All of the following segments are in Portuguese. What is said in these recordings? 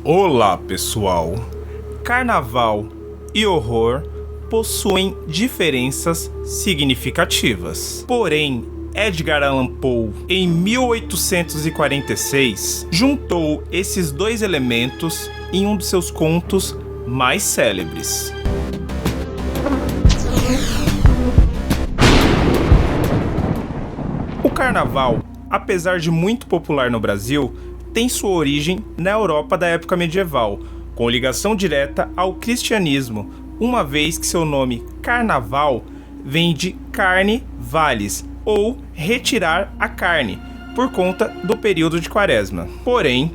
Olá, pessoal! Carnaval e horror possuem diferenças significativas. Porém, Edgar Allan Poe, em 1846, juntou esses dois elementos em um de seus contos mais célebres. O carnaval, apesar de muito popular no Brasil, tem sua origem na Europa da época medieval, com ligação direta ao cristianismo, uma vez que seu nome carnaval vem de carne valis, ou retirar a carne, por conta do período de quaresma. Porém,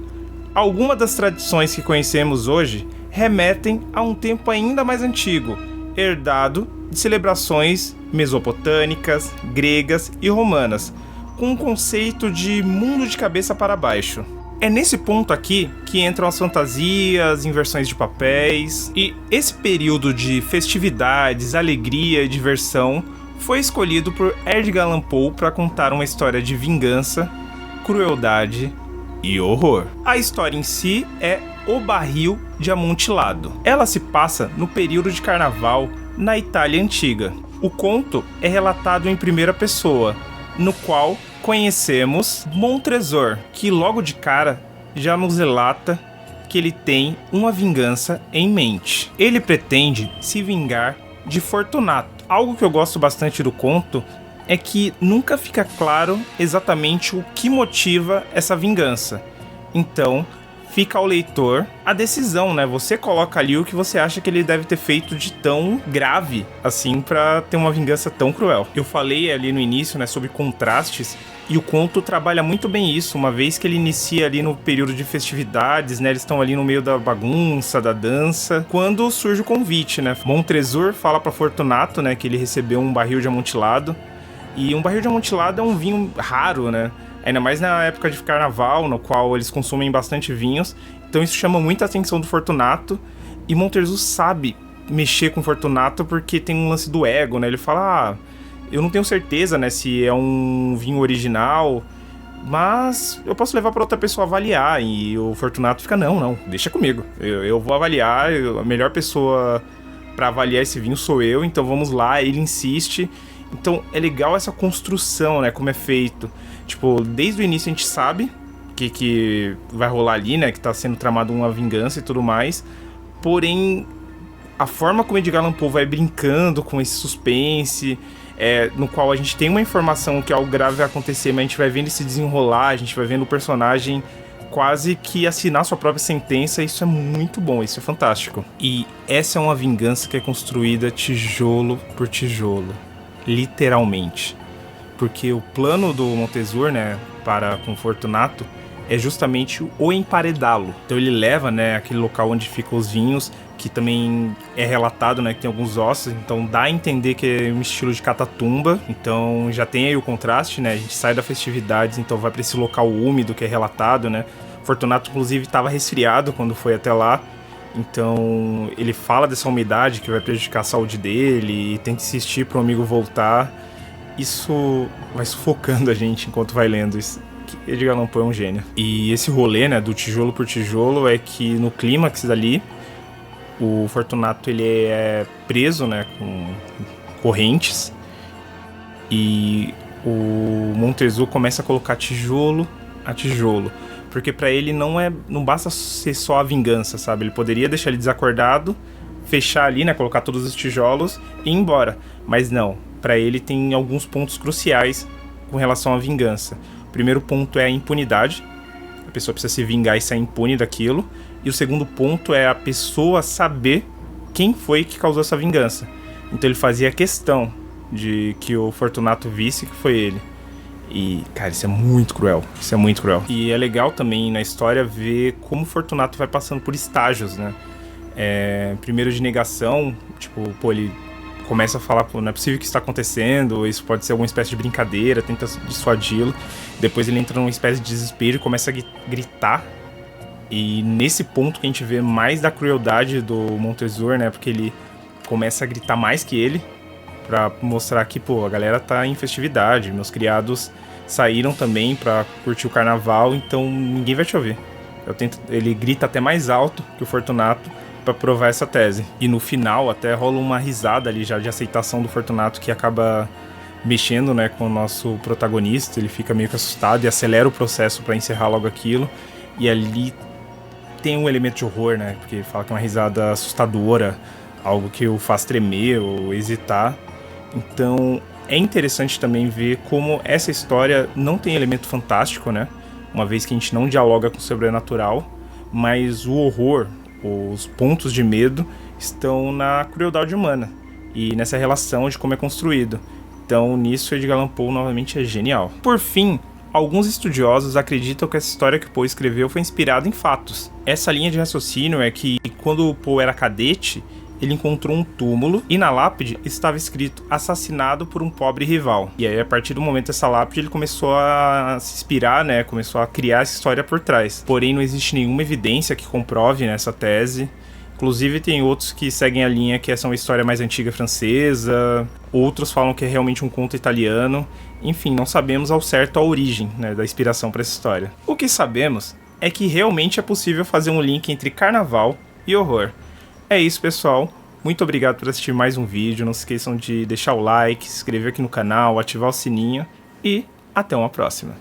algumas das tradições que conhecemos hoje remetem a um tempo ainda mais antigo, herdado de celebrações mesopotâmicas, gregas e romanas, com um conceito de mundo de cabeça para baixo. É nesse ponto aqui que entram as fantasias, inversões de papéis, e esse período de festividades, alegria e diversão foi escolhido por Edgar Allan Poe para contar uma história de vingança, crueldade e horror. A história em si é O Barril de Amontilado. Ela se passa no período de carnaval na Itália Antiga. O conto é relatado em primeira pessoa, no qual conhecemos Montresor, que logo de cara já nos relata que ele tem uma vingança em mente. Ele pretende se vingar de Fortunato. Algo que eu gosto bastante do conto é que nunca fica claro exatamente o que motiva essa vingança. Então, fica ao leitor a decisão, né? Você coloca ali o que você acha que ele deve ter feito de tão grave, assim, pra ter uma vingança tão cruel. Eu falei ali no início, né, sobre contrastes, e o conto trabalha muito bem isso, uma vez que ele inicia ali no período de festividades, né? Eles estão ali no meio da bagunça, da dança, quando surge o convite, né? Montresor fala pra Fortunato, né, que ele recebeu um barril de amontilado, e um barril de amontilado é um vinho raro, né? Ainda mais na época de carnaval, no qual eles consomem bastante vinhos. Então isso chama muita atenção do Fortunato. E Montezuma sabe mexer com o Fortunato porque tem um lance do ego, né? Ele fala, eu não tenho certeza, né, se é um vinho original, mas eu posso levar para outra pessoa avaliar. E o Fortunato fica, não, deixa comigo. Eu vou avaliar, a melhor pessoa para avaliar esse vinho sou eu, então vamos lá. Ele insiste. Então é legal essa construção, né, como é feito. Tipo, desde o início a gente sabe que vai rolar ali, né, que tá sendo tramado uma vingança e tudo mais. Porém, a forma como Edgar Allan Poe vai brincando com esse suspense, no qual a gente tem uma informação que algo grave vai acontecer, mas a gente vai vendo esse desenrolar, a gente vai vendo o personagem quase que assinar sua própria sentença. Isso é muito bom, isso é fantástico. E essa é uma vingança que é construída tijolo por tijolo. Literalmente, porque o plano do Montezuma, né, para com Fortunato é justamente o emparedá-lo. Então ele leva, né, aquele local onde ficam os vinhos, que também é relatado, né, que tem alguns ossos, então dá a entender que é um estilo de catatumba. Então já tem aí o contraste, né, a gente sai da festividades, então vai para esse local úmido que é relatado, né. Fortunato inclusive estava resfriado quando foi até lá. Então ele fala dessa umidade que vai prejudicar a saúde dele e tenta insistir para o amigo voltar. Isso vai sufocando a gente enquanto vai lendo. Edgar Allan Poe é um gênio. E esse rolê, né, do tijolo por tijolo, é que no clímax dali, o Fortunato ele é preso, né, com correntes, e o Montezuma começa a colocar tijolo a tijolo. Porque pra ele não basta ser só a vingança, sabe? Ele poderia deixar ele desacordado, fechar ali, né? Colocar todos os tijolos e ir embora. Mas não, pra ele tem alguns pontos cruciais com relação à vingança. O primeiro ponto é a impunidade. A pessoa precisa se vingar e sair impune daquilo. E o segundo ponto é a pessoa saber quem foi que causou essa vingança. Então ele fazia questão de que o Fortunato visse que foi ele. E, cara, isso é muito cruel. Isso é muito cruel. E é legal também na história ver como o Fortunato vai passando por estágios, né? Primeiro de negação, tipo, ele começa a falar, não é possível que isso está acontecendo, isso pode ser alguma espécie de brincadeira, tenta dissuadi-lo. Depois ele entra numa espécie de desespero e começa a gritar. E nesse ponto que a gente vê mais da crueldade do Montezuma, né? Porque ele começa a gritar mais que ele, pra mostrar que, a galera tá em festividade, meus criados saíram também pra curtir o carnaval, então ninguém vai te ouvir. Ele grita até mais alto que o Fortunato para provar essa tese. E no final até rola uma risada ali já de aceitação do Fortunato, que acaba mexendo, né, com o nosso protagonista. Ele fica meio que assustado e acelera o processo para encerrar logo aquilo. E ali tem um elemento de horror, né, porque ele fala que é uma risada assustadora, algo que o faz tremer ou hesitar. Então é interessante também ver como essa história não tem elemento fantástico, né, uma vez que a gente não dialoga com o sobrenatural, mas o horror, os pontos de medo estão na crueldade humana e nessa relação de como é construído. Então nisso Edgar Allan Poe novamente é genial. Por fim, alguns estudiosos acreditam que essa história que Poe escreveu foi inspirada em fatos. Essa linha de raciocínio é que quando Poe era cadete, ele encontrou um túmulo e na lápide estava escrito assassinado por um pobre rival. E aí, a partir do momento dessa lápide, ele começou a se inspirar, né? Começou a criar essa história por trás. Porém, não existe nenhuma evidência que comprove nessa tese. Inclusive, tem outros que seguem a linha que essa é uma história mais antiga francesa. Outros falam que é realmente um conto italiano. Enfim, não sabemos ao certo a origem, né, da inspiração para essa história. O que sabemos é que realmente é possível fazer um link entre carnaval e horror. É isso, pessoal. Muito obrigado por assistir mais um vídeo. Não se esqueçam de deixar o like, se inscrever aqui no canal, ativar o sininho e até uma próxima.